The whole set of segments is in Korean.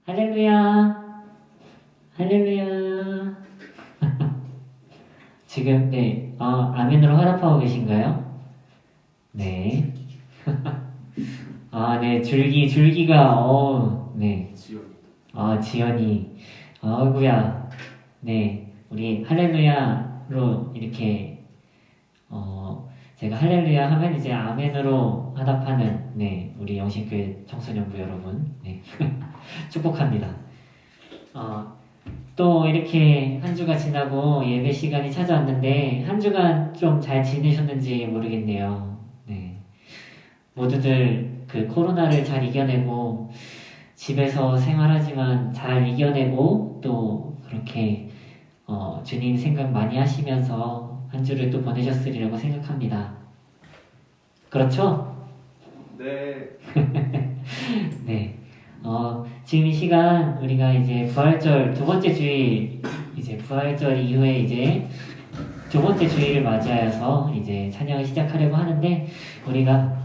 할렐루야. 할렐루야. 지금, 네, 아멘으로 화답하고 계신가요? 네. 네, 줄기가, 네. 지연이. 아이고야. 네, 우리 할렐루야로 이렇게, 제가 할렐루야 하면 이제 아멘으로 화답하는, 네, 우리 영신교회 청소년부 여러분, 네. 축복합니다. 또 이렇게 한 주가 지나고 예배 시간이 찾아왔는데, 한 주간 좀 잘 지내셨는지 모르겠네요. 네. 모두들 그 코로나를 잘 이겨내고, 집에서 생활하지만 잘 이겨내고, 또 그렇게, 주님 생각 많이 하시면서 한 주를 또 보내셨으리라고 생각합니다. 그렇죠? 네. 네. 지금 이 시간 우리가 이제 부활절 두 번째 주일, 이제 부활절 이후에 이제 두 번째 주일을 맞이하여서 이제 찬양을 시작하려고 하는데, 우리가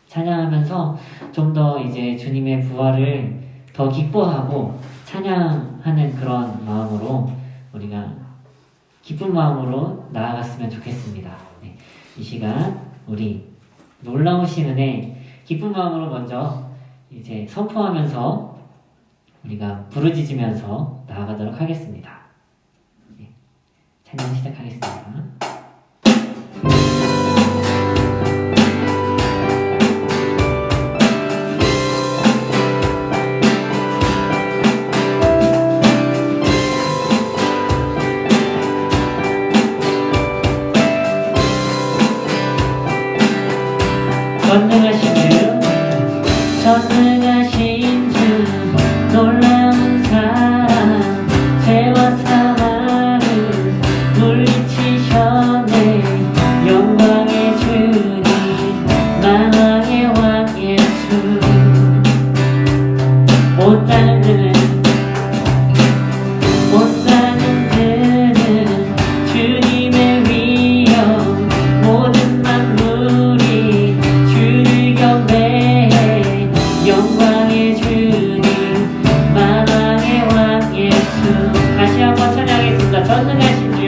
찬양하면서 좀 더 이제 주님의 부활을 더 기뻐하고 찬양하는 그런 마음으로 우리가 기쁜 마음으로 나아갔으면 좋겠습니다. 네. 이 시간 우리 놀라우신 은혜 기쁜 마음으로 먼저 이제 선포하면서 우리가 부르짖으면서 나아가도록 하겠습니다. 네. 찬양 시작하겠습니다. 전능하신 주, 놀라운 사랑, 죄와 사망을 물리치셨네. 영광의 주님, 만왕의 왕 예수. 온 땅을 드는 주님의 위엄, 모든 만물이 주를 경배해. 영광의 주님, 만왕의 왕 예수. 다시 한번 찬양하겠습니다. 전능하신 주,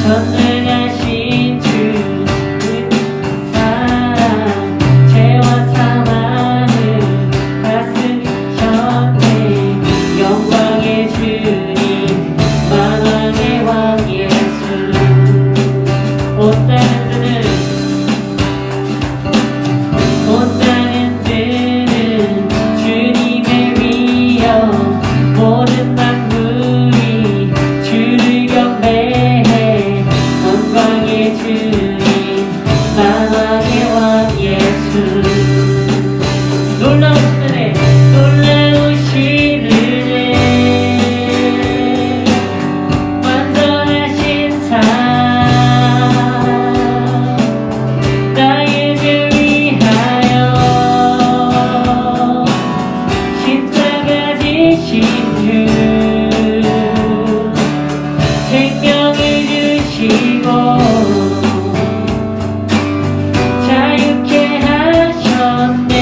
전능하신 주, 사랑, 죄와 사망을 다스리셨네. 영광의 주님, 만왕의 왕 예수. 온 땅을 드는 주님의 위엄, 모든 만물이 주를 경배해. 영광의 주님, 만왕의 왕 예수. 놀라우신 은혜, 놀라우신 은혜, 완전하신 사랑, 나의 죄 위하여 십자가 지신 주, 생명을 주시고 자유케 하셨네.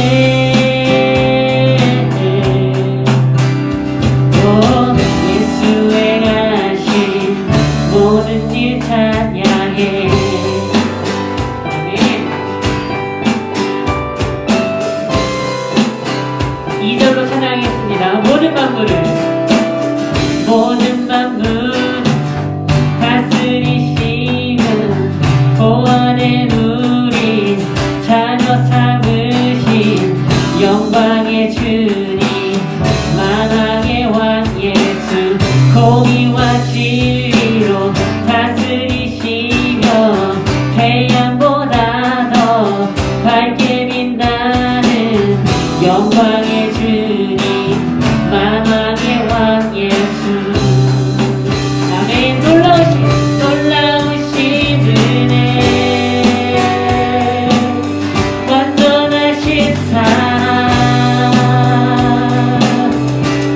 예수 행하신 모든 일 찬양해. 아멘. 2절로 찬양하겠습니다. 모든 만물 다스리시는 보안의 누린 자녀 삼으신 영광의 주님, 만왕의 왕 예수. 공의와 진리로 다스리시며 태양보다 더 밝게 빛나는 영광의 주님, 만왕의 왕 예수. 아멘. 놀라우신 은혜, 완전하신 사랑,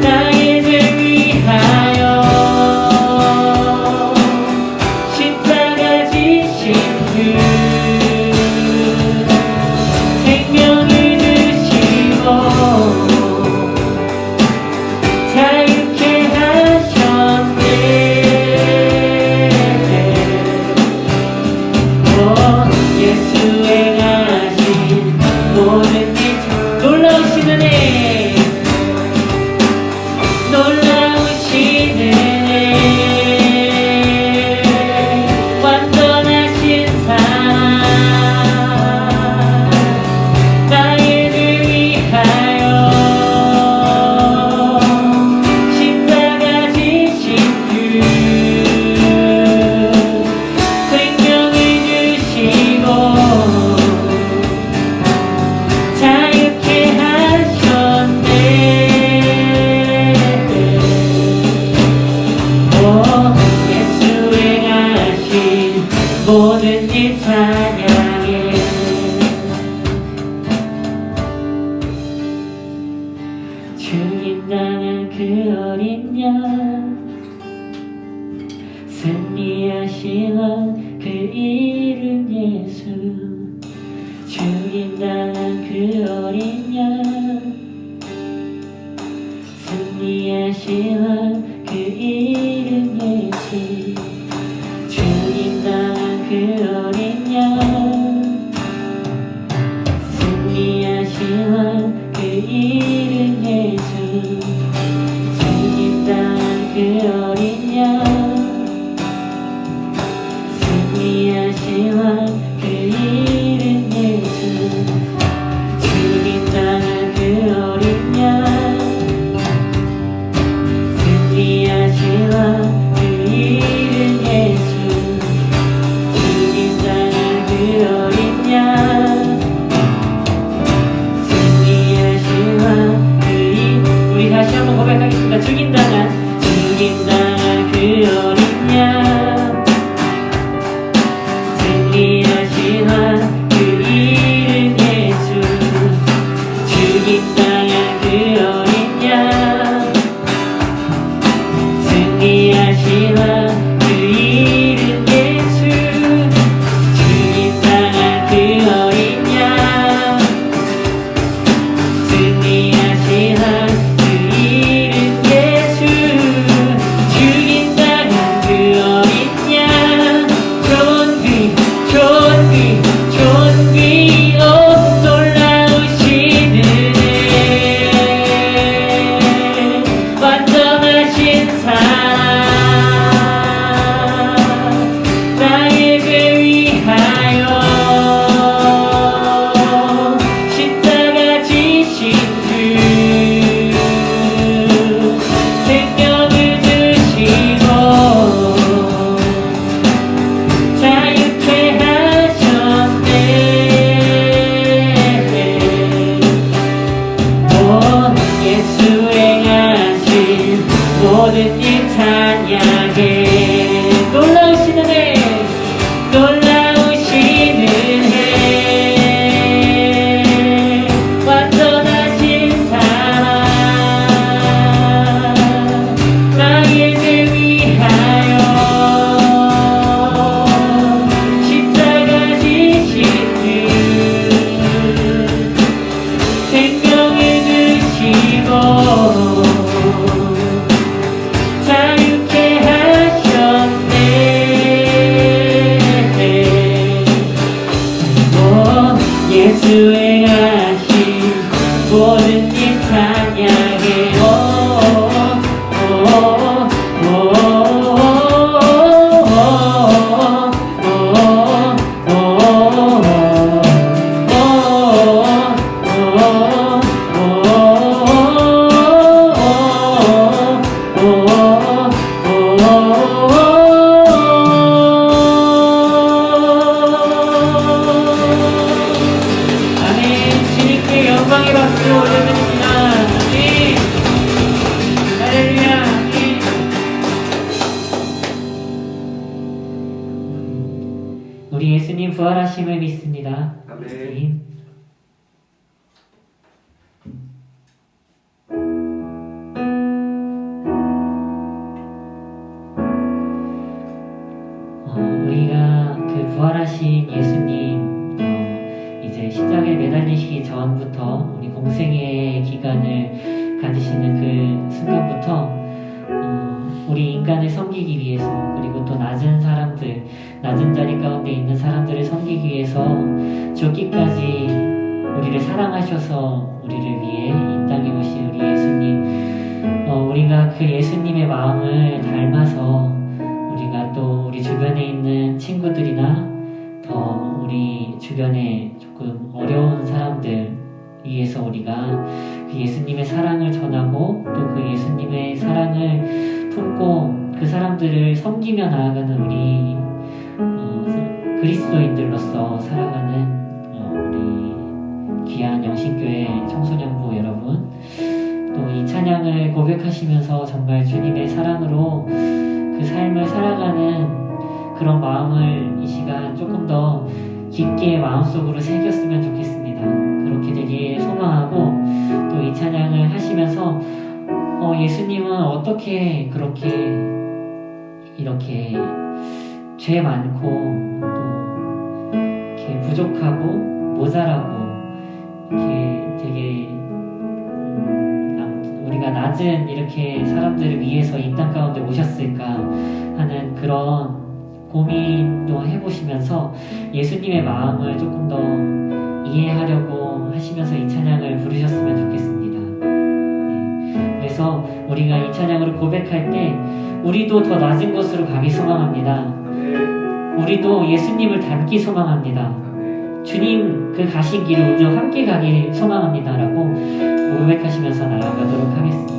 나의 죄 위하여 십자가 지신 주, 생명을 주시 그 어린 양 승리하신 왕 그 이름 예수 죽임당한 그 어린 양 승리하신 왕 그 이름 예수 죽임당한 그 어린 양 승리하신 왕 그 이름 예수 죽임당한 그 어린 양 승리하신 왕 그 이름 예수 죽임당한 그 어린 양 승리하신 왕 그 이름 예수 죽임당한 그 어린 양 승리하신 왕 그 이름 우리 다시 한번 고백하겠습니다. 죽임당한 그 어린 양 승리하신 왕 그 이름 예수 죽임당한 그 어린 양 승리하신 왕 그 이름 예수 죽임당한 그 어린 양 승리하신 왕 그 이름 예수 죽임당한 그 어린 양 존귀 놀라우시는 완전하신 사랑 나에게 위하여 십자가 지신 주 생명을 주시고 자유케 하셨네. 오 예수 행하신 모든 일 찬양해. 놀라우시는 해 놀라우시는 해 완전하신 사랑 나에게 위하여 십자가 지신 주 생명을 주시고 자유케 하셨네. 오 예수 행하신 모든 일 찬양해. 아멘. 주님께 영광의 박수 올려드립니다. 아멘. 할렐루야. 아멘. 우리 예수님 부활하심을 믿습니다. 아멘. 우리가 그 부활하신 예수님 이제 십자가에 매달리시기 전부터 우리 공생의 기간을 가지시는 그 순간부터 우리 인간을 섬기기 위해서 그리고 또 낮은 사람들 낮은 자리 가운데 있는 사람들을 섬기기 위해서 죽기까지 우리를 사랑하셔서 우리를 위해 이 땅에 오신 우리 예수님 우리가 그 예수님의 마음을 닮아서 우리가 또 우리 주변에 있는 친구들이나 더 우리 주변에 조금 어려운 사람들 위해서 우리가 그 예수님의 사랑을 전하고 또 그 예수님의 사랑을 품고 그 사람들을 섬기며 나아가는 우리 그리스도인들로서 살아가는 우리 귀한 영신교회 청소년부 여러분 또 이 찬양을 고백하시면서 정말 주님의 사랑으로 그 삶을 살아가는 그런 마음을 이 시간 조금 더 깊게 마음속으로 새겼으면 좋겠습니다. 그렇게 되길 소망하고 또 이 찬양을 하시면서 예수님은 어떻게 그렇게 이렇게 죄 많고 또 이렇게 부족하고 모자라고 이렇게 되게 우리가 낮은 이렇게 사람들을 위해서 이 땅 가운데 오셨을까 하는 그런 고민도 해보시면서 예수님의 마음을 조금 더 이해하려고 하시면서 이 찬양을 부르셨으면 좋겠습니다. 네. 그래서 우리가 이 찬양으로 고백할 때 우리도 더 낮은 곳으로 가기 소망합니다. 우리도 예수님을 닮기 소망합니다. 주님 그 가신 길을 우리와 함께 가기 소망합니다 라고 고백하시면서 나아가도록 하겠습니다.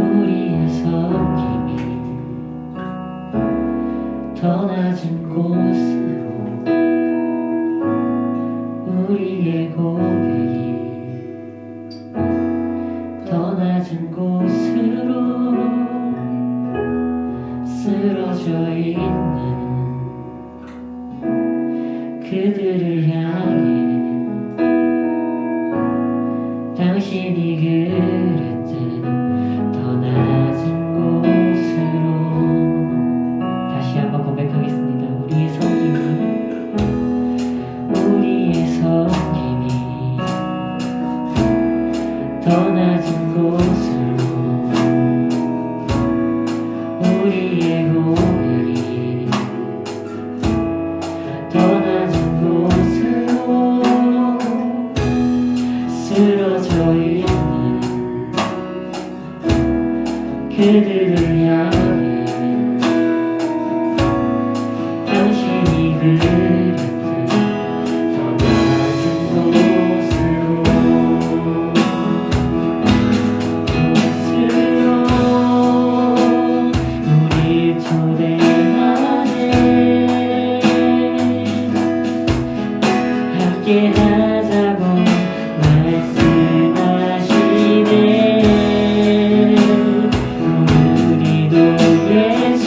우리의 섬김이 더 낮은 곳으로 우리의 고백이 더 낮은 곳으로 쓰러져 있는 그들을 향해 당신이 그랬듯 더 낮은 곳으로 다시 한번 고백하겠습니다. 우리의 섬김이 더 낮은 곳으로 우리의 고백이 더 낮은 곳으로 쓰러져 있는 그들을 향해 당신이 그랬듯 하자고 말씀하시네. 우리도 예수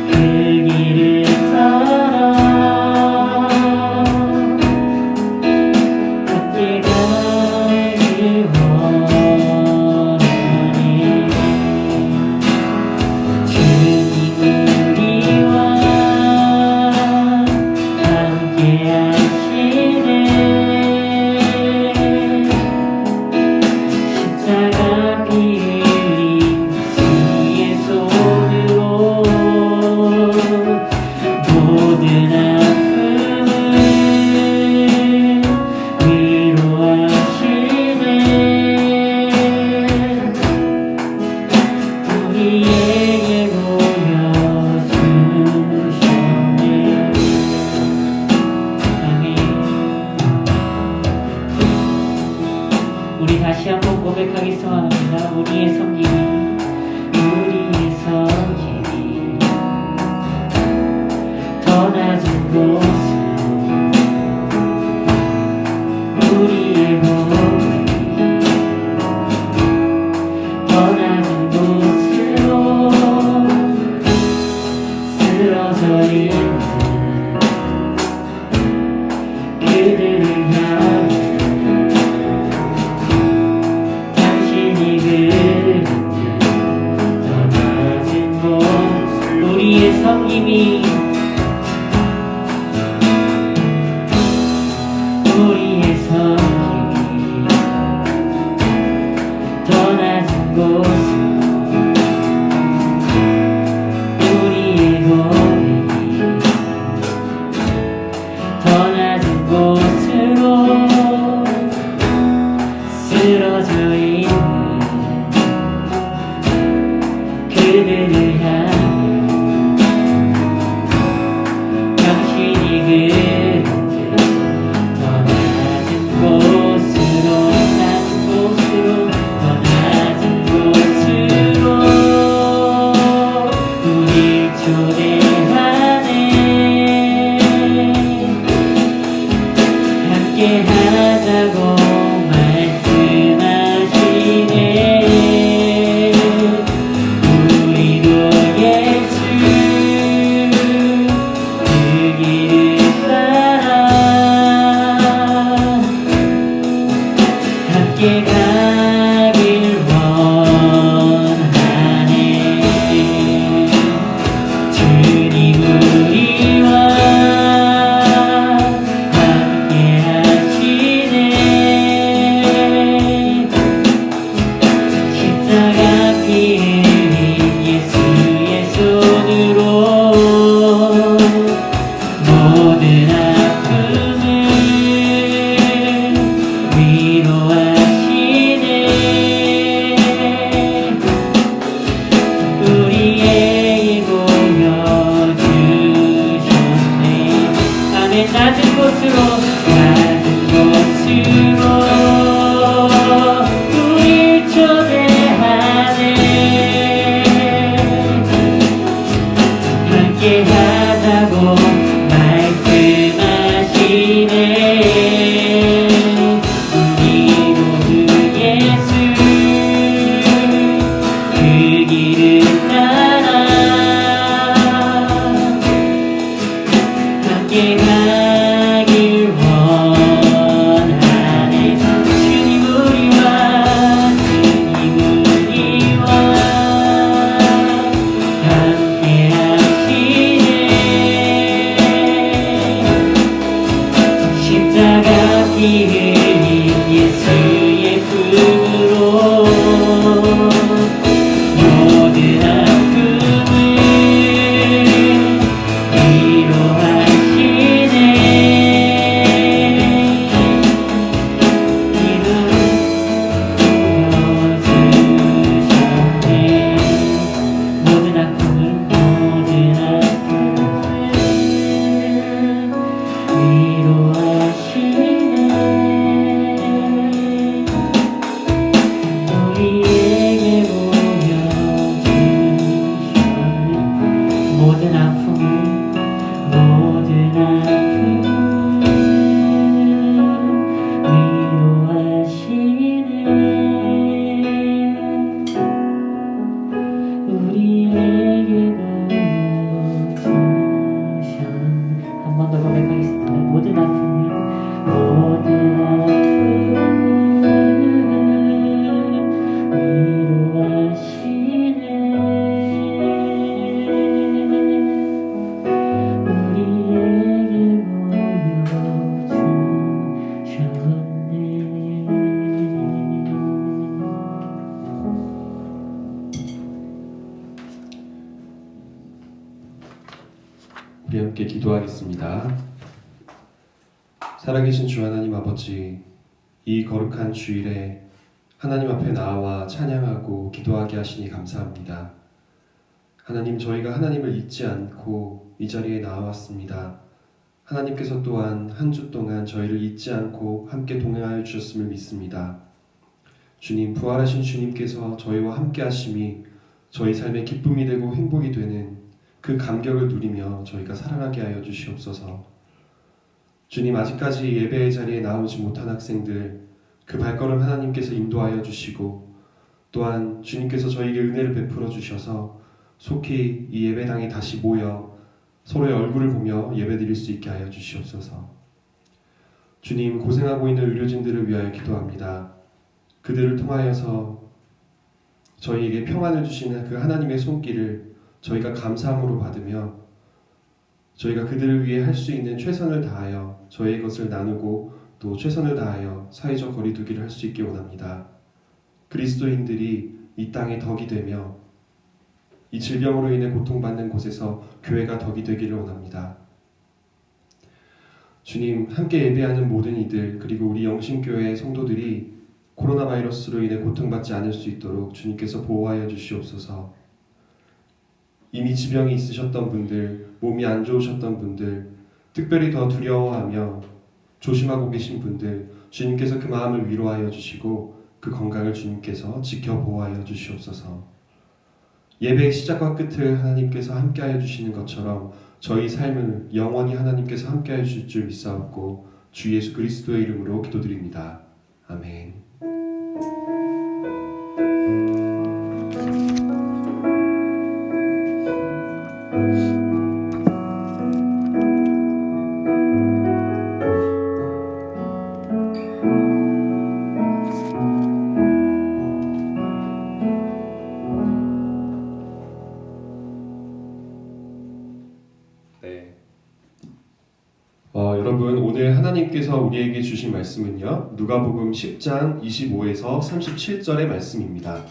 그 길을 따라 함께 가길 원하네. 주님 우리와 십자가 피 흘린 주의 손으로 모든 아픔을 위로하시네. 우리에게 보여주셨네. 우리 다시 한번 고백하기 소원합니다. 우리의 섬김이 더 낮은 곳으로 우리의 고백이 더 낮은 곳으로 쓰러져 있는 그들을 향해 더 낮은 곳 우리의 섬김이 더 낮은 곳으로 우리의 고백이 더 낮은 곳으로 쓰러져 있는 그들을 향해 당신이 그랬듯 더 낮은 곳으로 더 낮은 곳으로 우리 초대하네. 함께 하자고 말씀하시네. 함께 가길 원하네. 주님 우리와 함께 하시네. 십자가 피 흘린 예수의 손으로 모든 아픔을 위로하시네. 우리에게 보여주셨네. 아멘. 낮은 곳으로 우릴 초대하네. 함께 하자고 말씀하시네. 우리 모두 예수 그 길을 따라 함께 가길 원하네. 주님 우리와 함께 하시네. 십자가 피 흘린 예수의 품으로 모든 아픔을 위로하시네. 이름 부어주셨네. 모든 아픔을 위로하시네. 우리에게 보여주셨네. 모든 아픔을 위로하시네. 우리에게 보여주셨네. 한 번 더 고백하겠습니다. 모든 아픔을 위로하시네. 우리에게 보여주셨네. 우리 함께 기도하겠습니다. 살아계신 주 하나님 아버지, 이 거룩한 주일에 하나님 앞에 나와 찬양하고 기도하게 하시니 감사합니다. 하나님, 저희가 하나님을 잊지 않고 이 자리에 나왔습니다. 하나님께서 또한 한 주 동안 저희를 잊지 않고 함께 동행하여 주셨음을 믿습니다. 주님, 부활하신 주님께서 저희와 함께 하심이 저희 삶의 기쁨이 되고 행복이 되는 그 감격을 누리며 저희가 살아가게 하여 주시옵소서. 주님, 아직까지 예배의 자리에 나오지 못한 학생들, 그 발걸음 하나님께서 인도하여 주시고, 또한 주님께서 저에게 은혜를 베풀어 주셔서 속히 이 예배당에 다시 모여 서로의 얼굴을 보며 예배드릴 수 있게 하여 주시옵소서. 주님, 고생하고 있는 의료진들을 위하여 기도합니다. 그들을 통하여서 저희에게 평안을 주시는 그 하나님의 손길을 저희가 감사함으로 받으며 저희가 그들을 위해 할 수 있는 최선을 다하여 저희의 것을 나누고 또 최선을 다하여 사회적 거리두기를 할 수 있게 원합니다. 그리스도인들이 이 땅에 덕이 되며 이 질병으로 인해 고통받는 곳에서 교회가 덕이 되기를 원합니다. 주님, 함께 예배하는 모든 이들, 그리고 우리 영신교회 성도들이 코로나 바이러스로 인해 고통받지 않을 수 있도록 주님께서 보호하여 주시옵소서. 이미 지병이 있으셨던 분들, 몸이 안 좋으셨던 분들, 특별히 더 두려워하며 조심하고 계신 분들, 주님께서 그 마음을 위로하여 주시고 그 건강을 주님께서 지켜 보호하여 주시옵소서. 예배의 시작과 끝을 하나님께서 함께하여 주시는 것처럼 저희 삶을 영원히 하나님께서 함께하여 주실 줄 믿사옵고 주 예수 그리스도의 이름으로 기도드립니다. 아멘. 하나님께서 우리에게 주신 말씀은요. 누가복음 10장 25에서 37절의 말씀입니다.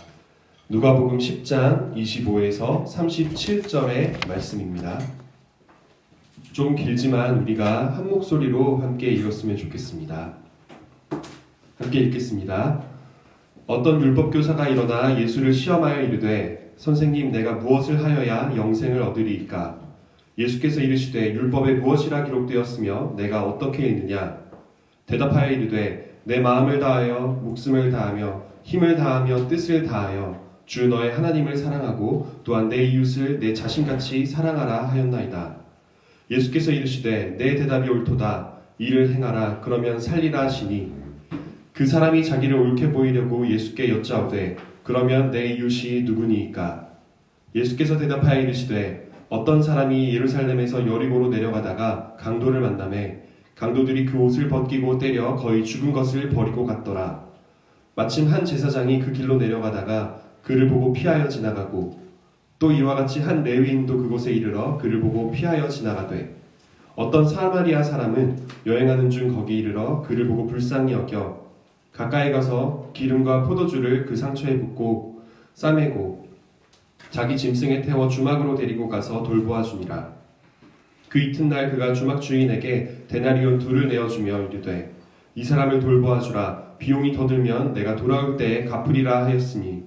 누가복음 10장 25에서 37절의 말씀입니다. 조금 길지만 우리가 한 목소리로 함께 읽었으면 좋겠습니다. 함께 읽겠습니다. 어떤 율법교사가 일어나 예수를 시험하여 이르되 선생님 내가 무엇을 하여야 영생을 얻으리이까? 예수께서 이르시되 율법에 무엇이라 기록되었으며 내가 어떻게 읽느냐? 대답하여 이르되 내 마음을 다하여 목숨을 다하며 힘을 다하며 뜻을 다하여 주 너의 하나님을 사랑하고 또한 내 이웃을 내 자신같이 사랑하라 하였나이다. 예수께서 이르시되 내 대답이 옳도다. 이를 행하라. 그러면 살리라 하시니 그 사람이 자기를 옳게 보이려고 예수께 여짜오되 그러면 내 이웃이 누구니이까? 예수께서 대답하여 이르시되 어떤 사람이 예루살렘에서 여리고로 내려가다가 강도를 만나매 강도들이 그 옷을 벗기고 때려 거의 죽은 것을 버리고 갔더라. 마침 한 제사장이 그 길로 내려가다가 그를 보고 피하여 지나가고 또 이와 같이 한 레위인도 그곳에 이르러 그를 보고 피하여 지나가되 어떤 사마리아 사람은 여행하는 중 거기 이르러 그를 보고 불쌍히 여겨 가까이 가서 기름과 포도주를 그 상처에 붓고 싸매고 자기 짐승에 태워 주막으로 데리고 가서 돌보아 주니라. 그 이튿날 그가 주막 주인에게 데나리온 2를 내어주며 이르되 이 사람을 돌보아 주라. 비용이 더 들면 내가 돌아올 때에 갚으리라 하였으니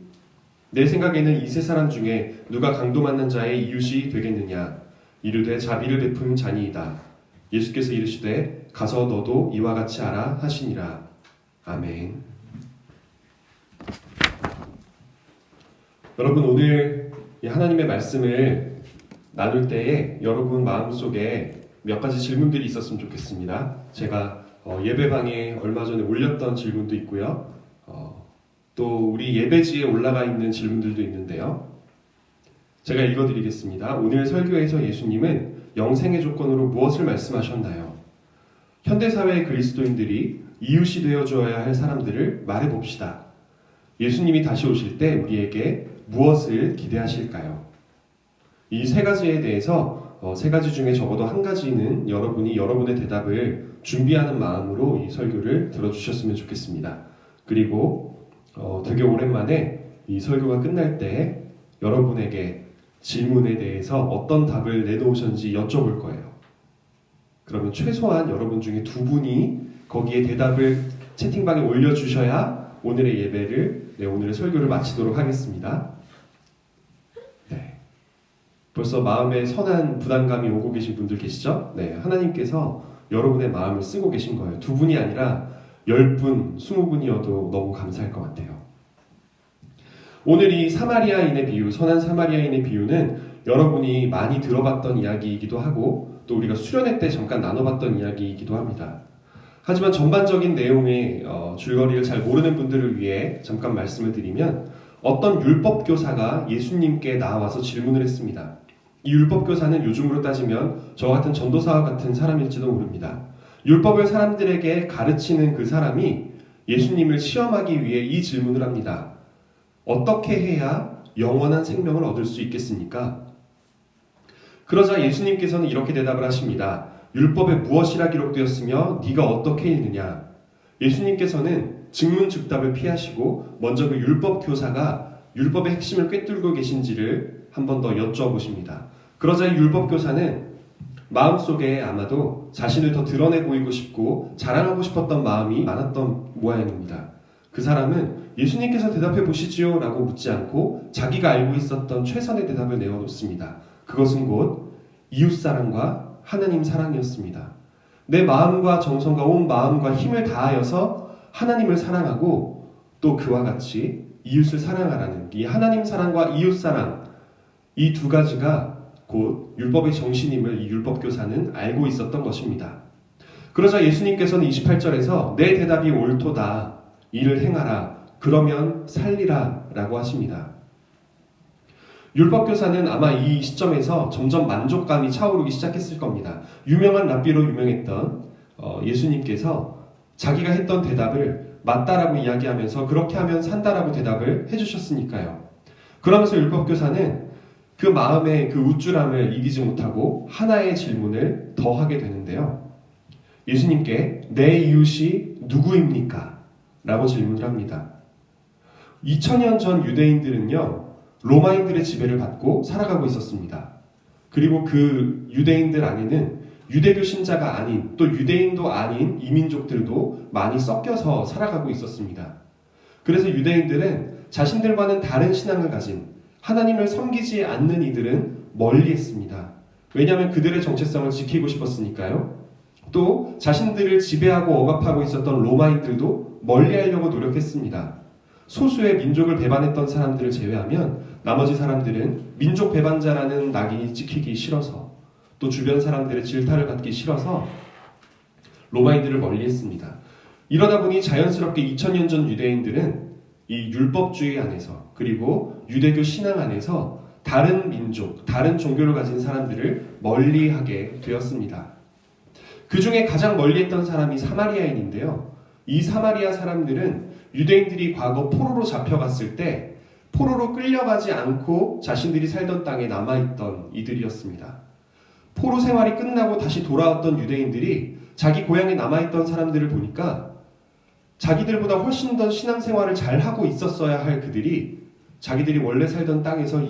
내 생각에는 이 세 사람 중에 누가 강도 맞는 자의 이웃이 되겠느냐? 이르되 자비를 베푼 자니이다. 예수께서 이르시되 가서 너도 이와 같이 하라 하시니라. 아멘. 여러분 오늘 하나님의 말씀을 나눌 때에 여러분 마음속에 몇 가지 질문들이 있었으면 좋겠습니다. 제가 예배방에 얼마 전에 올렸던 질문도 있고요. 또 우리 예배지에 올라가 있는 질문들도 있는데요. 제가 읽어드리겠습니다. 오늘 설교에서 예수님은 영생의 조건으로 무엇을 말씀하셨나요? 현대사회의 그리스도인들이 이웃이 되어주어야 할 사람들을 말해봅시다. 예수님이 다시 오실 때 우리에게 무엇을 기대하실까요? 이 세 가지에 대해서 세 가지 중에 적어도 한 가지는 여러분이 여러분의 대답을 준비하는 마음으로 이 설교를 들어주셨으면 좋겠습니다. 그리고 되게 오랜만에 이 설교가 끝날 때 여러분에게 질문에 대해서 어떤 답을 내놓으셨는지 여쭤볼 거예요. 그러면 최소한 여러분 중에 2분이 거기에 대답을 채팅방에 올려주셔야 오늘의 예배를, 오늘의 설교를 마치도록 하겠습니다. 네. 벌써 마음에 선한 부담감이 오고 계신 분들 계시죠? 네, 하나님께서 여러분의 마음을 쓰고 계신 거예요. 2분이 아니라 10분, 20분이어도 너무 감사할 것 같아요. 오늘 이 사마리아인의 비유, 선한 사마리아인의 비유는 여러분이 많이 들어봤던 이야기이기도 하고 또 우리가 수련회 때 잠깐 나눠봤던 이야기이기도 합니다. 하지만 전반적인 내용의 줄거리를 잘 모르는 분들을 위해 잠깐 말씀을 드리면 어떤 율법교사가 예수님께 나와서 질문을 했습니다. 이 율법교사는 요즘으로 따지면 저 같은 전도사와 같은 사람일지도 모릅니다. 율법을 사람들에게 가르치는 그 사람이 예수님을 시험하기 위해 이 질문을 합니다. 어떻게 해야 영원한 생명을 얻을 수 있겠습니까? 그러자 예수님께서는 이렇게 대답을 하십니다. 율법에 무엇이라 기록되었으며 네가 어떻게 읽느냐? 예수님께서는 증문즉답을 피하시고 먼저 그 율법교사가 율법의 핵심을 꿰뚫고 계신지를 한 번 더 여쭤보십니다. 그러자 이 율법교사는 마음속에 아마도 자신을 더 드러내 보이고 싶고 자랑하고 싶었던 마음이 많았던 모양입니다. 그 사람은 예수님께서 대답해 보시지요 라고 묻지 않고 자기가 알고 있었던 최선의 대답을 내어놓습니다. 그것은 곧 이웃사랑과 하나님 사랑이었습니다. 내 마음과 정성과 온 마음과 힘을 다하여서 하나님을 사랑하고 또 그와 같이 이웃을 사랑하라는 이 하나님 사랑과 이웃 사랑, 이 두 가지가 곧 율법의 정신임을 이 율법교사는 알고 있었던 것입니다. 그러자 예수님께서는 28절에서 내 대답이 옳도다. 이를 행하라. 그러면 살리라. 라고 하십니다. 율법교사는 아마 이 시점에서 점점 만족감이 차오르기 시작했을 겁니다. 유명한 랍비로 유명했던 예수님께서 자기가 했던 대답을 맞다라고 이야기하면서 그렇게 하면 산다라고 대답을 해주셨으니까요. 그러면서 율법교사는 그 마음의 그 우쭐함을 이기지 못하고 하나의 질문을 더 하게 되는데요. 예수님께 내 이웃이 누구입니까? 라고 질문을 합니다. 2000년 전 유대인들은요, 로마인들의 지배를 받고 살아가고 있었습니다. 그리고 그 유대인들 안에는 유대교 신자가 아닌, 또 유대인도 아닌 이민족들도 많이 섞여서 살아가고 있었습니다. 그래서 유대인들은 자신들과는 다른 신앙을 가진, 하나님을 섬기지 않는 이들은 멀리 했습니다. 왜냐하면 그들의 정체성을 지키고 싶었으니까요. 또 자신들을 지배하고 억압하고 있었던 로마인들도 멀리하려고 노력했습니다. 소수의 민족을 배반했던 사람들을 제외하면 나머지 사람들은 민족 배반자라는 낙인이 찍히기 싫어서, 또 주변 사람들의 질타를 받기 싫어서 로마인들을 멀리했습니다. 이러다 보니 자연스럽게 2000년 전 유대인들은 이 율법주의 안에서, 그리고 유대교 신앙 안에서 다른 민족, 다른 종교를 가진 사람들을 멀리하게 되었습니다. 그 중에 가장 멀리했던 사람이 사마리아인인데요. 이 사마리아 사람들은 유대인들이 과거 포로로 잡혀갔을 때 포로로 끌려가지 않고 자신들이 살던 땅에 남아있던 이들이었습니다. 포로 생활이 끝나고 다시 돌아왔던 유대인들이 자기 고향에 남아있던 사람들을 보니까 자기들보다 훨씬 더 신앙생활을 잘하고 있었어야 할 그들이 자기들이 원래 살던 땅에서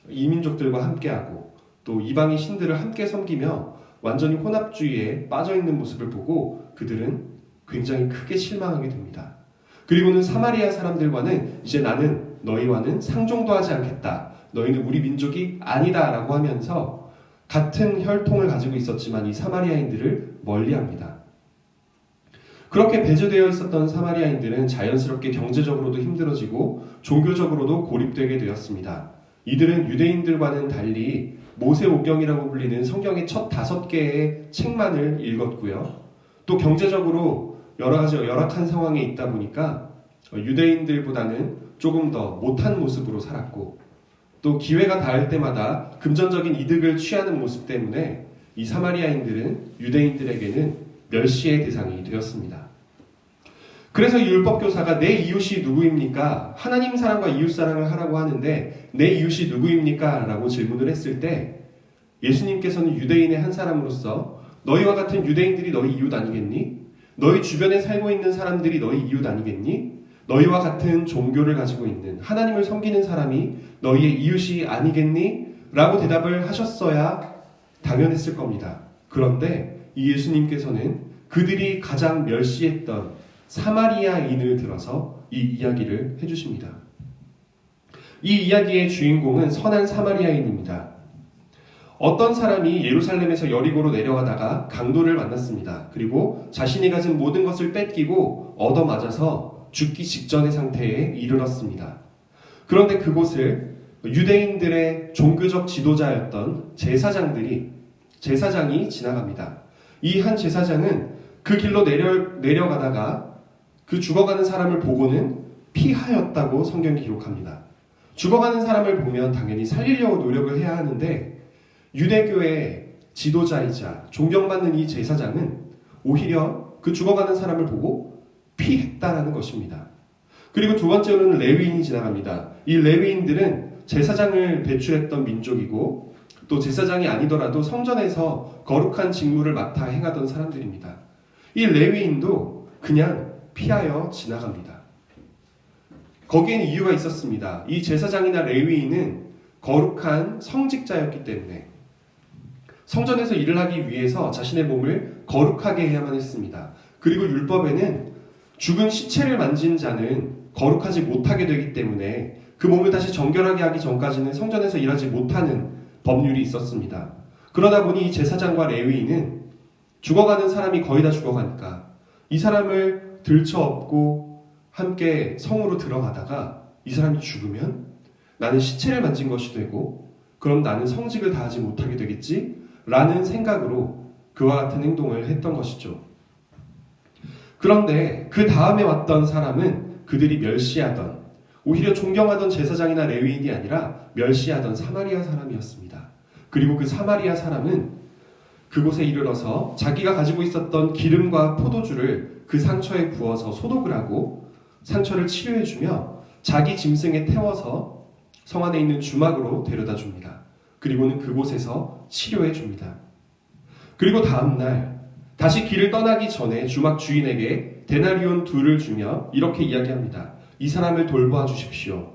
이민족들과 함께하고 또 이방인 신들을 함께 섬기며 완전히 혼합주의에 빠져있는 모습을 보고 그들은 굉장히 크게 실망하게 됩니다. 그리고는 사마리아 사람들과는 이제 나는 너희와는 상종도 하지 않겠다. 너희는 우리 민족이 아니다 라고 하면서 같은 혈통을 가지고 있었지만 이 사마리아인들을 멀리합니다. 그렇게 배제되어 있었던 사마리아인들은 자연스럽게 경제적으로도 힘들어지고 종교적으로도 고립되게 되었습니다. 이들은 유대인들과는 달리 모세오경이라고 불리는 성경의 첫 5개의 책만을 읽었고요. 또 경제적으로 여러 가지 열악한 상황에 있다 보니까 유대인들보다는 조금 더 못한 모습으로 살았고, 또 기회가 닿을 때마다 금전적인 이득을 취하는 모습 때문에 이 사마리아인들은 유대인들에게는 멸시의 대상이 되었습니다. 그래서 이 율법교사가 내 이웃이 누구입니까? 하나님 사랑과 이웃 사랑을 하라고 하는데 내 이웃이 누구입니까? 라고 질문을 했을 때 예수님께서는 유대인의 한 사람으로서 너희와 같은 유대인들이 너희 이웃 아니겠니? 너희 주변에 살고 있는 사람들이 너희 이웃 아니겠니? 너희와 같은 종교를 가지고 있는 하나님을 섬기는 사람이 너희의 이웃이 아니겠니? 라고 대답을 하셨어야 당연했을 겁니다. 그런데 이 예수님께서는 그들이 가장 멸시했던 사마리아인을 들어서 이 이야기를 해주십니다. 이 이야기의 주인공은 선한 사마리아인입니다. 어떤 사람이 예루살렘에서 여리고로 내려가다가 강도를 만났습니다. 그리고 자신이 가진 모든 것을 뺏기고 얻어맞아서 죽기 직전의 상태에 이르렀습니다. 그런데 그곳을 유대인들의 종교적 지도자였던 제사장이 지나갑니다. 이 한 제사장은 그 길로 내려가다가 그 죽어가는 사람을 보고는 피하였다고 성경이 기록합니다. 죽어가는 사람을 보면 당연히 살리려고 노력을 해야 하는데 유대교의 지도자이자 존경받는 이 제사장은 오히려 그 죽어가는 사람을 보고 피했다라는 것입니다. 그리고 두 번째로는 레위인이 지나갑니다. 이 레위인들은 제사장을 배출했던 민족이고 또 제사장이 아니더라도 성전에서 거룩한 직무를 맡아 행하던 사람들입니다. 이 레위인도 그냥 피하여 지나갑니다. 거기에는 이유가 있었습니다. 이 제사장이나 레위인은 거룩한 성직자였기 때문에 성전에서 일을 하기 위해서 자신의 몸을 거룩하게 해야만 했습니다. 그리고 율법에는 죽은 시체를 만진 자는 거룩하지 못하게 되기 때문에 그 몸을 다시 정결하게 하기 전까지는 성전에서 일하지 못하는 법률이 있었습니다. 그러다 보니 이 제사장과 레위인은 죽어가는 사람이 거의 다 죽어가니까 이 사람을 들쳐업고 함께 성으로 들어가다가 이 사람이 죽으면 나는 시체를 만진 것이 되고 그럼 나는 성직을 다하지 못하게 되겠지? 라는 생각으로 그와 같은 행동을 했던 것이죠. 그런데 그 다음에 왔던 사람은 그들이 멸시하던, 오히려 존경하던 제사장이나 레위인이 아니라 멸시하던 사마리아 사람이었습니다. 그리고 그 사마리아 사람은 그곳에 이르러서 자기가 가지고 있었던 기름과 포도주를 그 상처에 부어서 소독을 하고 상처를 치료해주며 자기 짐승에 태워서 성 안에 있는 주막으로 데려다 줍니다. 그리고는 그곳에서 치료해 줍니다. 그리고 다음날 다시 길을 떠나기 전에 주막 주인에게 데나리온 2를 주며 이렇게 이야기합니다. 이 사람을 돌보아 주십시오.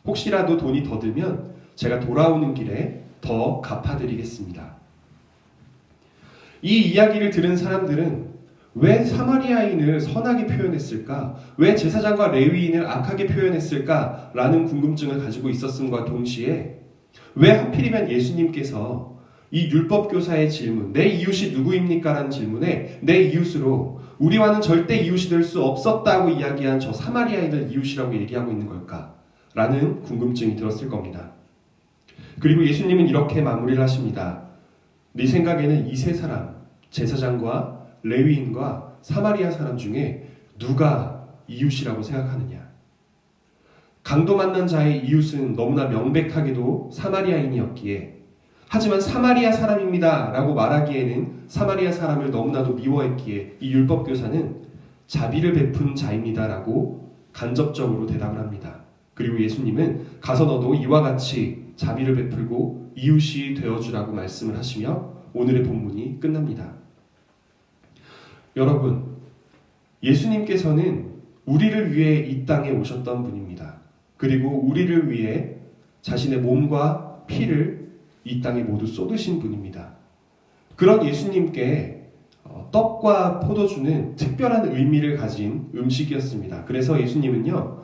혹시라도 돈이 더 들면 제가 돌아오는 길에 더 갚아드리겠습니다. 이 이야기를 들은 사람들은 왜 사마리아인을 선하게 표현했을까? 왜 제사장과 레위인을 악하게 표현했을까? 라는 궁금증을 가지고 있었음과 동시에 왜 하필이면 예수님께서 이 율법교사의 질문, 내 이웃이 누구입니까? 라는 질문에 내 이웃으로 우리와는 절대 이웃이 될 수 없었다고 이야기한 저 사마리아인을 이웃이라고 얘기하고 있는 걸까? 라는 궁금증이 들었을 겁니다. 그리고 예수님은 이렇게 마무리를 하십니다. 네 생각에는 이 세 사람, 제사장과 레위인과 사마리아 사람 중에 누가 이웃이라고 생각하느냐? 강도 만난 자의 이웃은 너무나 명백하게도 사마리아인이었기에 하지만 사마리아 사람입니다 라고 말하기에는 사마리아 사람을 너무나도 미워했기에 이 율법교사는 자비를 베푼 자입니다 라고 간접적으로 대답을 합니다. 그리고 예수님은 가서 너도 이와 같이 자비를 베풀고 이웃이 되어주라고 말씀을 하시며 오늘의 본문이 끝납니다. 여러분, 예수님께서는 우리를 위해 이 땅에 오셨던 분입니다. 그리고 우리를 위해 자신의 몸과 피를 이 땅에 모두 쏟으신 분입니다. 그런 예수님께 떡과 포도주는 특별한 의미를 가진 음식이었습니다. 그래서 예수님은요,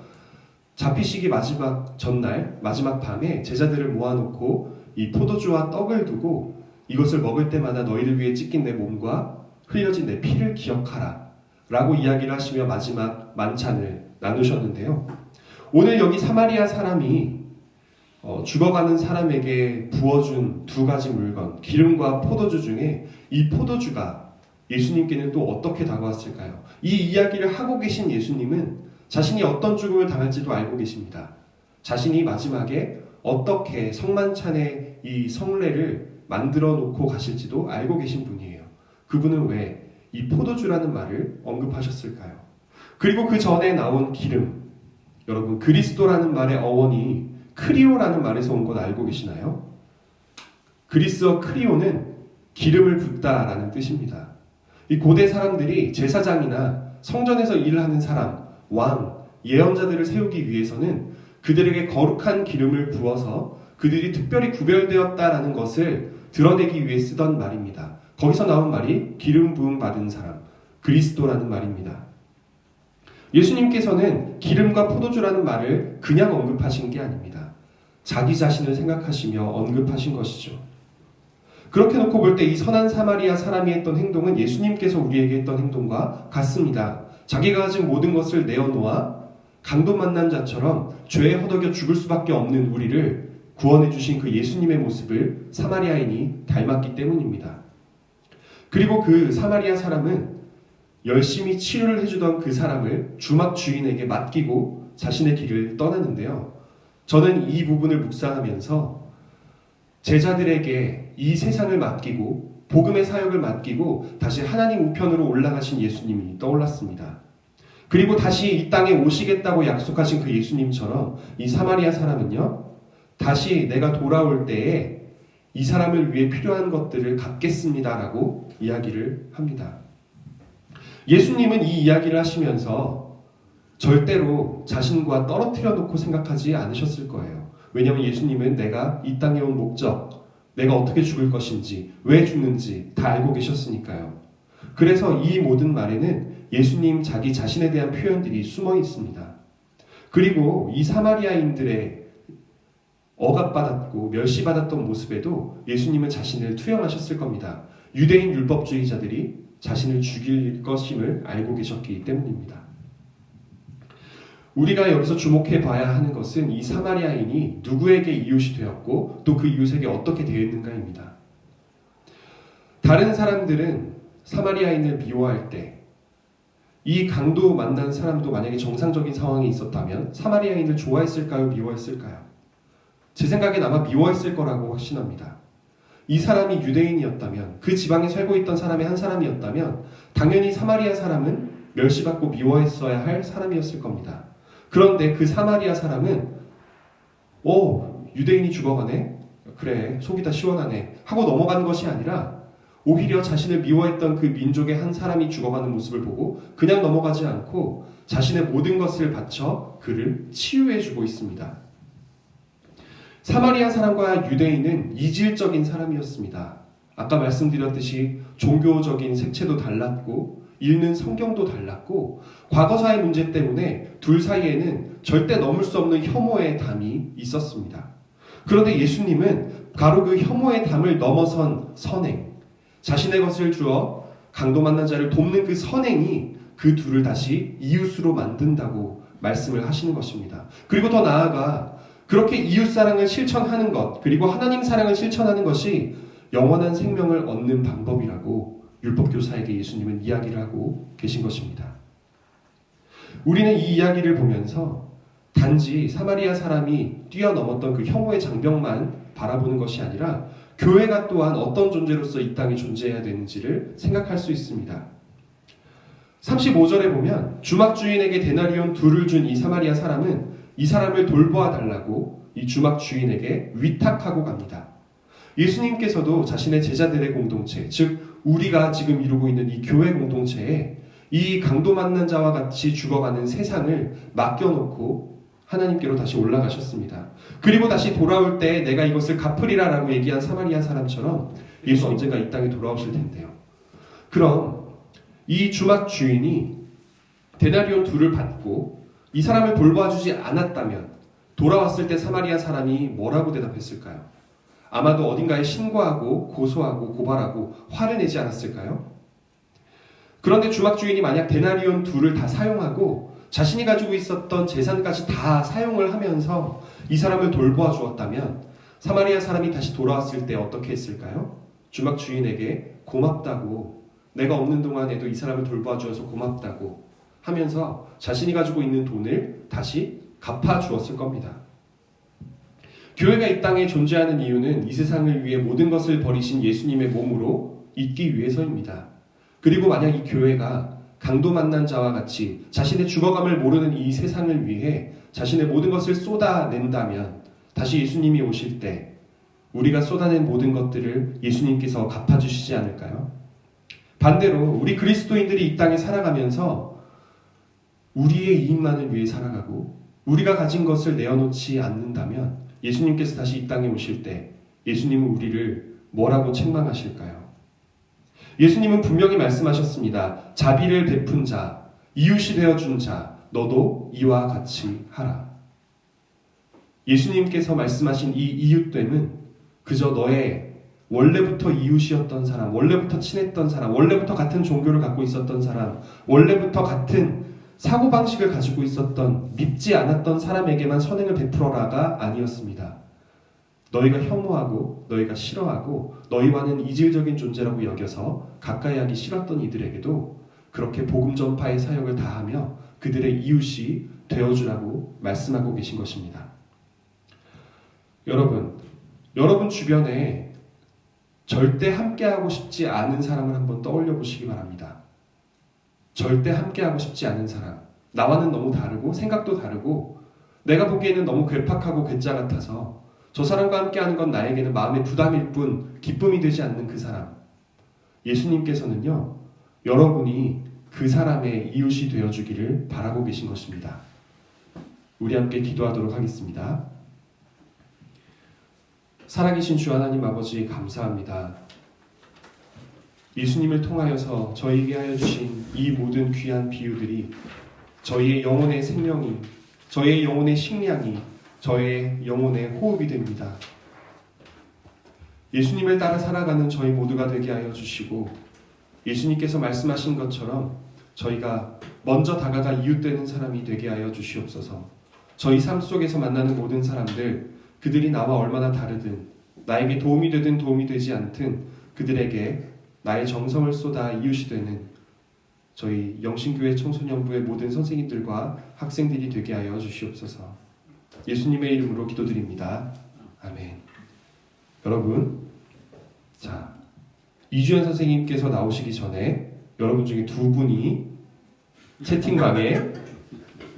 잡히시기 마지막 전날, 마지막 밤에 제자들을 모아놓고 이 포도주와 떡을 두고 이것을 먹을 때마다 너희를 위해 찢긴 내 몸과 흘려진 내 피를 기억하라 라고 이야기를 하시며 마지막 만찬을 나누셨는데요. 오늘 여기 사마리아 사람이 죽어가는 사람에게 부어준 두 가지 물건, 기름과 포도주 중에 이 포도주가 예수님께는 또 어떻게 다가왔을까요? 이 이야기를 하고 계신 예수님은 자신이 어떤 죽음을 당할지도 알고 계십니다. 자신이 마지막에 어떻게 성만찬의 이 성례를 만들어 놓고 가실지도 알고 계신 분이에요. 그분은 왜 이 포도주라는 말을 언급하셨을까요? 그리고 그 전에 나온 기름, 여러분 그리스도라는 말의 어원이 크리오라는 말에서 온 것 알고 계시나요? 그리스어 크리오는 기름을 붓다라는 뜻입니다. 이 고대 사람들이 제사장이나 성전에서 일을 하는 사람, 왕, 예언자들을 세우기 위해서는 그들에게 거룩한 기름을 부어서 그들이 특별히 구별되었다라는 것을 드러내기 위해 쓰던 말입니다. 거기서 나온 말이 기름 부음 받은 사람, 그리스도라는 말입니다. 예수님께서는 기름과 포도주라는 말을 그냥 언급하신 게 아닙니다. 자기 자신을 생각하시며 언급하신 것이죠. 그렇게 놓고 볼 때 이 선한 사마리아 사람이 했던 행동은 예수님께서 우리에게 했던 행동과 같습니다. 자기가 가진 모든 것을 내어놓아 강도 만난 자처럼 죄에 허덕여 죽을 수밖에 없는 우리를 구원해 주신 그 예수님의 모습을 사마리아인이 닮았기 때문입니다. 그리고 그 사마리아 사람은 열심히 치료를 해주던 그 사람을 주막 주인에게 맡기고 자신의 길을 떠나는데요. 저는 이 부분을 묵상하면서 제자들에게 이 세상을 맡기고 복음의 사역을 맡기고 다시 하나님 우편으로 올라가신 예수님이 떠올랐습니다. 그리고 다시 이 땅에 오시겠다고 약속하신 그 예수님처럼 이 사마리아 사람은요, 다시 내가 돌아올 때에 이 사람을 위해 필요한 것들을 갚겠습니다라고 이야기를 합니다. 예수님은 이 이야기를 하시면서 절대로 자신과 떨어뜨려 놓고 생각하지 않으셨을 거예요. 왜냐하면 예수님은 내가 이 땅에 온 목적, 내가 어떻게 죽을 것인지, 왜 죽는지 다 알고 계셨으니까요. 그래서 이 모든 말에는 예수님 자기 자신에 대한 표현들이 숨어 있습니다. 그리고 이 사마리아인들의 억압받았고 멸시받았던 모습에도 예수님은 자신을 투영하셨을 겁니다. 유대인 율법주의자들이 자신을 죽일 것임을 알고 계셨기 때문입니다. 우리가 여기서 주목해 봐야 하는 것은 이 사마리아인이 누구에게 이웃이 되었고 또 그 이웃에게 어떻게 대했는가입니다. 다른 사람들은 사마리아인을 미워할 때 이 강도 만난 사람도 만약에 정상적인 상황이 있었다면 사마리아인을 좋아했을까요? 미워했을까요? 제 생각엔 아마 미워했을 거라고 확신합니다. 이 사람이 유대인이었다면, 그 지방에 살고 있던 사람의 한 사람이었다면 당연히 사마리아 사람은 멸시받고 미워했어야 할 사람이었을 겁니다. 그런데 그 사마리아 사람은 유대인이 죽어가네? 그래, 속이 다 시원하네 하고 넘어간 것이 아니라 오히려 자신을 미워했던 그 민족의 한 사람이 죽어가는 모습을 보고 그냥 넘어가지 않고 자신의 모든 것을 바쳐 그를 치유해주고 있습니다. 사마리아 사람과 유대인은 이질적인 사람이었습니다. 아까 말씀드렸듯이 종교적인 색채도 달랐고 읽는 성경도 달랐고 과거사의 문제 때문에 둘 사이에는 절대 넘을 수 없는 혐오의 담이 있었습니다. 그런데 예수님은 바로 그 혐오의 담을 넘어선 선행, 자신의 것을 주어 강도 만난 자를 돕는 그 선행이 그 둘을 다시 이웃으로 만든다고 말씀을 하시는 것입니다. 그리고 더 나아가 그렇게 이웃 사랑을 실천하는 것, 그리고 하나님 사랑을 실천하는 것이 영원한 생명을 얻는 방법이라고 율법교사에게 예수님은 이야기를 하고 계신 것입니다. 우리는 이 이야기를 보면서 단지 사마리아 사람이 뛰어넘었던 그 혐오의 장벽만 바라보는 것이 아니라 교회가 또한 어떤 존재로서 이 땅에 존재해야 되는지를 생각할 수 있습니다. 35절에 보면 주막 주인에게 데나리온 둘을 준 이 사마리아 사람은 이 사람을 돌보아 달라고 이 주막 주인에게 위탁하고 갑니다. 예수님께서도 자신의 제자들의 공동체, 즉 우리가 지금 이루고 있는 이 교회 공동체에 이 강도 만난 자와 같이 죽어가는 세상을 맡겨놓고 하나님께로 다시 올라가셨습니다. 그리고 다시 돌아올 때 내가 이것을 갚으리라 라고 얘기한 사마리아 사람처럼 예수 언젠가 이 땅에 돌아오실 텐데요. 그럼 이 주막 주인이 데나리온 둘을 받고 이 사람을 돌봐주지 않았다면 돌아왔을 때 사마리아 사람이 뭐라고 대답했을까요? 아마도 어딘가에 신고하고 고소하고 고발하고 화를 내지 않았을까요? 그런데 주막 주인이 만약 데나리온 둘을 다 사용하고 자신이 가지고 있었던 재산까지 다 사용을 하면서 이 사람을 돌보아 주었다면 사마리아 사람이 다시 돌아왔을 때 어떻게 했을까요? 주막 주인에게 고맙다고, 내가 없는 동안에도 이 사람을 돌보아 주어서 고맙다고 하면서 자신이 가지고 있는 돈을 다시 갚아 주었을 겁니다. 교회가 이 땅에 존재하는 이유는 이 세상을 위해 모든 것을 버리신 예수님의 몸으로 있기 위해서입니다. 그리고 만약 이 교회가 강도 만난 자와 같이 자신의 죽어감을 모르는 이 세상을 위해 자신의 모든 것을 쏟아낸다면 다시 예수님이 오실 때 우리가 쏟아낸 모든 것들을 예수님께서 갚아주시지 않을까요? 반대로 우리 그리스도인들이 이 땅에 살아가면서 우리의 이익만을 위해 살아가고 우리가 가진 것을 내어놓지 않는다면 예수님께서 다시 이 땅에 오실 때 예수님은 우리를 뭐라고 책망하실까요? 예수님은 분명히 말씀하셨습니다. 자비를 베푼 자, 이웃이 되어준 자, 너도 이와 같이 하라. 예수님께서 말씀하신 이 이웃됨은 그저 너의 원래부터 이웃이었던 사람, 원래부터 친했던 사람, 원래부터 같은 종교를 갖고 있었던 사람, 원래부터 같은 사고방식을 가지고 있었던 믿지 않았던 사람에게만 선행을 베풀어라가 아니었습니다. 너희가 혐오하고 너희가 싫어하고 너희와는 이질적인 존재라고 여겨서 가까이 하기 싫었던 이들에게도 그렇게 복음 전파의 사역을 다하며 그들의 이웃이 되어주라고 말씀하고 계신 것입니다. 여러분 주변에 절대 함께하고 싶지 않은 사람을 한번 떠올려 보시기 바랍니다. 절대 함께하고 싶지 않은 사람, 나와는 너무 다르고 생각도 다르고 내가 보기에는 너무 괴팍하고 괴짜 같아서 저 사람과 함께하는 건 나에게는 마음의 부담일 뿐 기쁨이 되지 않는 그 사람. 예수님께서는요, 여러분이 그 사람의 이웃이 되어주기를 바라고 계신 것입니다. 우리 함께 기도하도록 하겠습니다. 살아계신 주 하나님 아버지 감사합니다. 예수님을 통하여서 저희에게 하여 주신 이 모든 귀한 비유들이 저희의 영혼의 생명이, 저희의 영혼의 식량이, 저의 영혼의 호흡이 됩니다. 예수님을 따라 살아가는 저희 모두가 되게 하여 주시고 예수님께서 말씀하신 것처럼 저희가 먼저 다가가 이웃되는 사람이 되게 하여 주시옵소서. 저희 삶 속에서 만나는 모든 사람들, 그들이 나와 얼마나 다르든 나에게 도움이 되든 도움이 되지 않든 그들에게 나의 정성을 쏟아 이웃이 되는 저희 영신교회 청소년부의 모든 선생님들과 학생들이 되게 하여 주시옵소서. 예수님의 이름으로 기도드립니다. 아멘. 여러분, 자, 이주연 선생님께서 나오시기 전에 여러분 중에 두 분이 채팅방에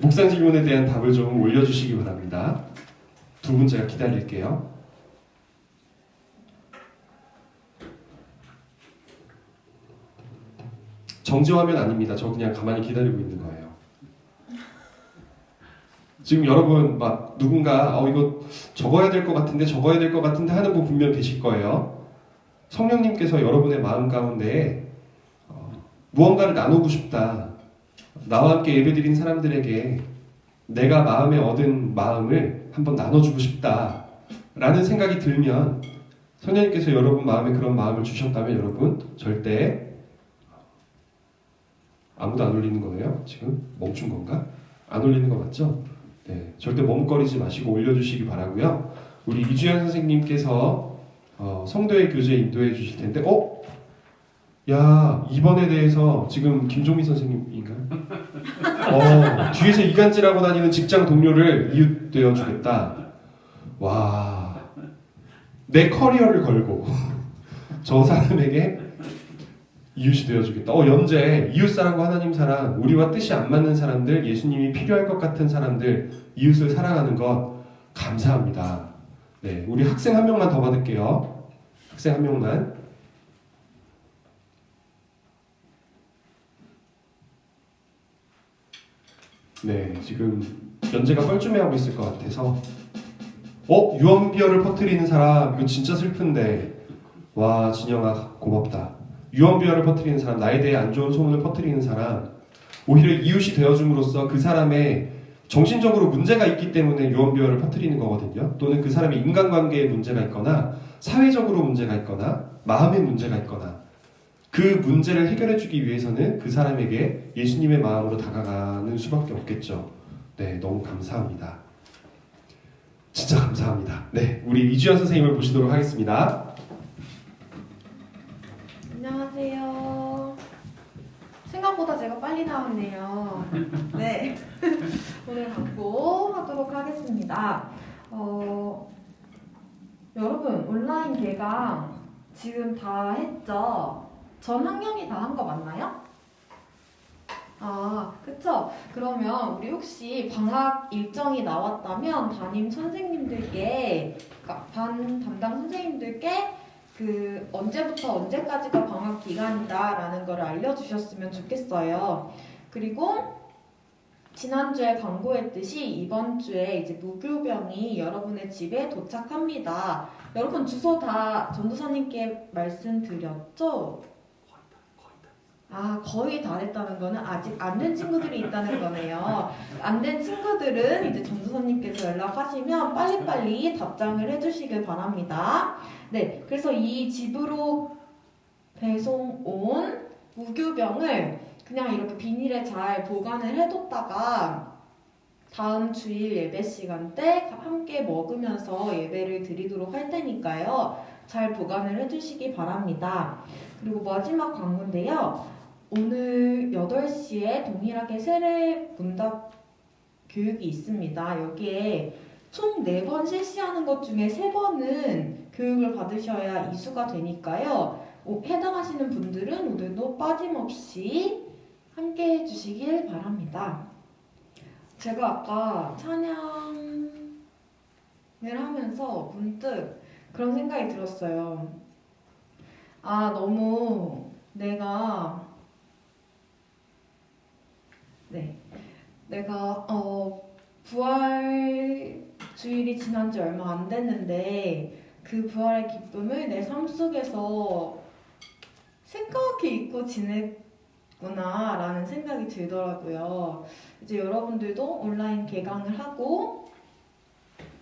묵상 질문에 대한 답을 좀 올려주시기 바랍니다. 두 분 제가 기다릴게요. 정지화면 아닙니다. 저 그냥 가만히 기다리고 있는 거예요. 지금 여러분 막 누군가 이거 적어야 될 것 같은데 적어야 될 것 같은데 하는 분 분명 계실 거예요. 성령님께서 여러분의 마음 가운데 무언가를 나누고 싶다. 나와 함께 예배드린 사람들에게 내가 마음에 얻은 마음을 한번 나눠주고 싶다. 라는 생각이 들면 성령님께서 여러분 마음에 그런 마음을 주셨다면 여러분 절대 아무도 안 올리는 거예요? 지금 멈춘 건가? 안 올리는 거 맞죠? 네, 절대 멈거리지 마시고 올려주시기 바라고요. 우리 이주연 선생님께서 성도의 교제 인도해 주실 텐데, 야, 이번에 대해서 지금 김종민 선생님인가요? 뒤에서 이간질하고 다니는 직장 동료를 이웃 되어 주겠다. 와, 내 커리어를 걸고 저 사람에게 이웃이 되어주겠다. 연재 이웃사랑과 하나님 사랑, 우리와 뜻이 안 맞는 사람들, 예수님이 필요할 것 같은 사람들, 이웃을 사랑하는 것 감사합니다. 네, 우리 학생 한 명만 더 받을게요. 학생 한 명만. 네, 지금 연재가 뻘쭘해하고 있을 것 같아서. 유언비어를 퍼뜨리는 사람, 이거 진짜 슬픈데. 와, 진영아 고맙다. 유언비어를 퍼뜨리는 사람, 나에 대해 안 좋은 소문을 퍼뜨리는 사람, 오히려 이웃이 되어줌으로써 그 사람의 정신적으로 문제가 있기 때문에 유언비어를 퍼뜨리는 거거든요. 또는 그 사람의 인간관계에 문제가 있거나 사회적으로 문제가 있거나 마음의 문제가 있거나 그 문제를 해결해주기 위해서는 그 사람에게 예수님의 마음으로 다가가는 수밖에 없겠죠. 네, 너무 감사합니다. 진짜 감사합니다. 네, 우리 이주연 선생님을 모시도록 하겠습니다. 안녕하세요. 생각보다 제가 빨리 나왔네요. 네. 오늘 갖고 하도록 하겠습니다. 여러분, 온라인 개강 지금 다 했죠? 전 학년이 다 한 거 맞나요? 그쵸? 그러면 우리 혹시 방학 일정이 나왔다면 담임 선생님들께, 그러니까 반 담당 선생님들께 언제부터 언제까지가 방학 기간이다라는 걸 알려주셨으면 좋겠어요. 그리고 지난주에 광고했듯이 이번 주에 이제 무교병이 여러분의 집에 도착합니다. 여러분 주소 다 전도사님께 말씀드렸죠? 거의 다 됐다는 거는 아직 안 된 친구들이 있다는 거네요. 안 된 친구들은 이제 전도사님께서 연락하시면 빨리빨리 답장을 해주시길 바랍니다. 네, 그래서 이 집으로 배송 온 무교병을 그냥 이렇게 비닐에 잘 보관을 해뒀다가 다음 주일 예배 시간 때 함께 먹으면서 예배를 드리도록 할 테니까요. 잘 보관을 해주시기 바랍니다. 그리고 마지막 광고인데요. 오늘 8시에 동일하게 세례 문답 교육이 있습니다. 여기에 총 4번 실시하는 것 중에 3번은 교육을 받으셔야 이수가 되니까요. 해당하시는 분들은 오늘도 빠짐없이 함께 해주시길 바랍니다. 제가 아까 찬양을 하면서 문득 그런 생각이 들었어요. 너무 내가 부활 주일이 지난 지 얼마 안 됐는데 그 부활의 기쁨을 내 삶 속에서 생각해 잊고 지냈구나 라는 생각이 들더라고요. 이제 여러분들도 온라인 개강을 하고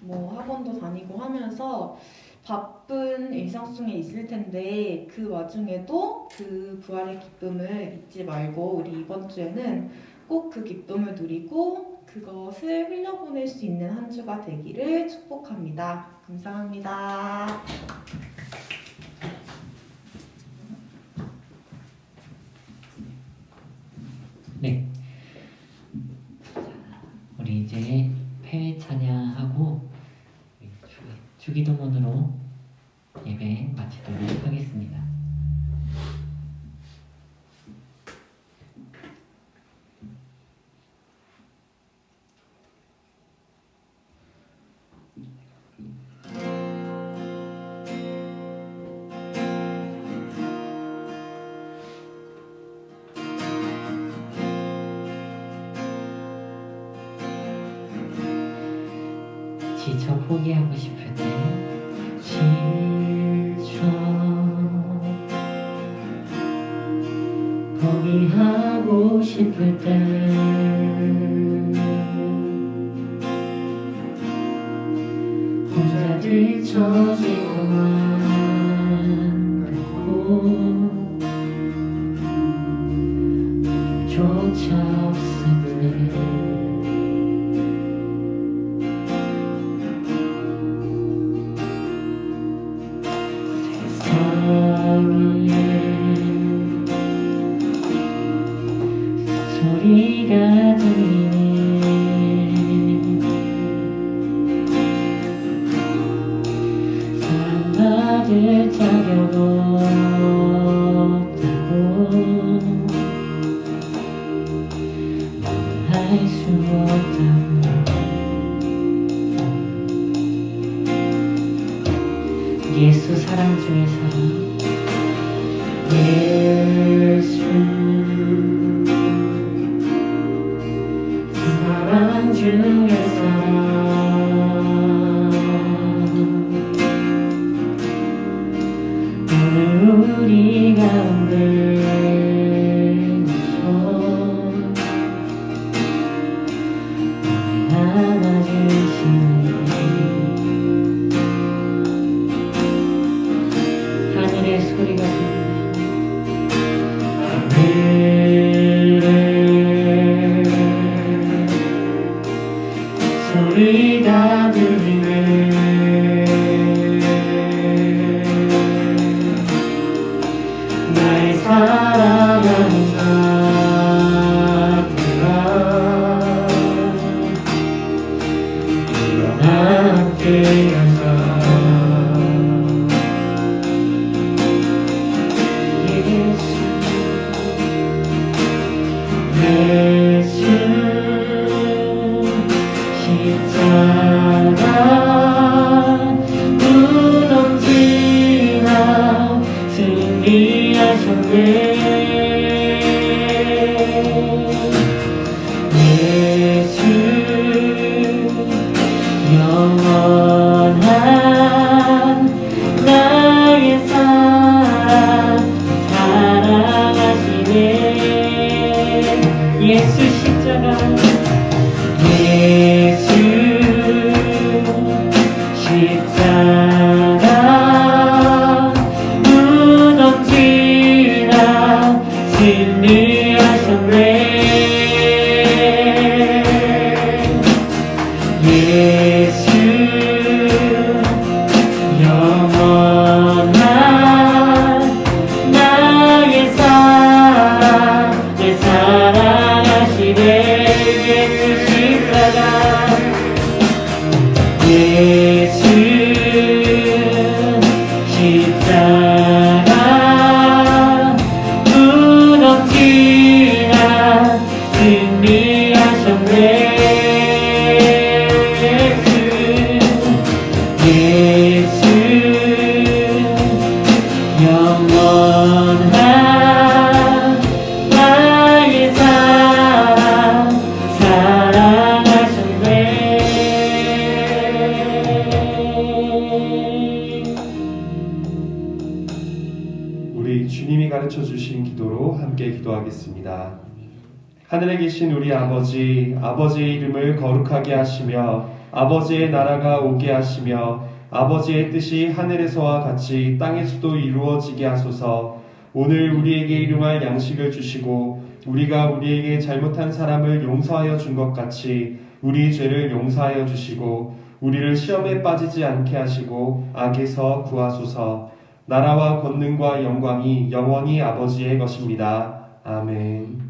학원도 다니고 하면서 바쁜 일상 속에 있을 텐데 그 와중에도 그 부활의 기쁨을 잊지 말고 우리 이번 주에는 꼭 그 기쁨을 누리고 그것을 흘려보낼 수 있는 한 주가 되기를 축복합니다. 감사합니다. 네, 우리 이제 폐회 찬양하고 주기도문으로 예배 마치도록 하겠습니다. 지쳐 포기하고 싶을 때 지쳐 포기하고 싶을 때 혼자 뒤처지고만 조차 없을 때 세상에 소리가 들리네 사랑받을 자격 없다고 할 수 없다고 예수 사랑 중에 사랑 예수 사랑 중에 사랑 오늘 우리 가운데 하늘의 소리가 들리네 소리가 들리네 나의 사랑하는 아들아 함께 가자 예수 십자가 무덤지나 승리하셨네 예수 영원한 나의 사랑 사랑하시네 예수 십자가 예수 십자가 무덤지나 승리하셨네 예수 영원한 나의 사랑 내 사랑하시네 예수 십자가 예수 십자가 무덤지나 승리하셨네 예수 영원한 나의 사랑 사랑하셨네 우리 주님이 가르쳐 주신 기도로 함께 기도하겠습니다. 하늘에 계신 우리 아버지, 아버지의 이름을 거룩하게 하시며 아버지의 나라가 오게 하시며 아버지의 뜻이 하늘에서와 같이 땅에서도 이루어지게 하소서. 오늘 우리에게 일용할 양식을 주시고 우리가 우리에게 잘못한 사람을 용서하여 준 것 같이 우리 죄를 용서하여 주시고 우리를 시험에 빠지지 않게 하시고 악에서 구하소서. 나라와 권능과 영광이 영원히 아버지의 것입니다. 아멘.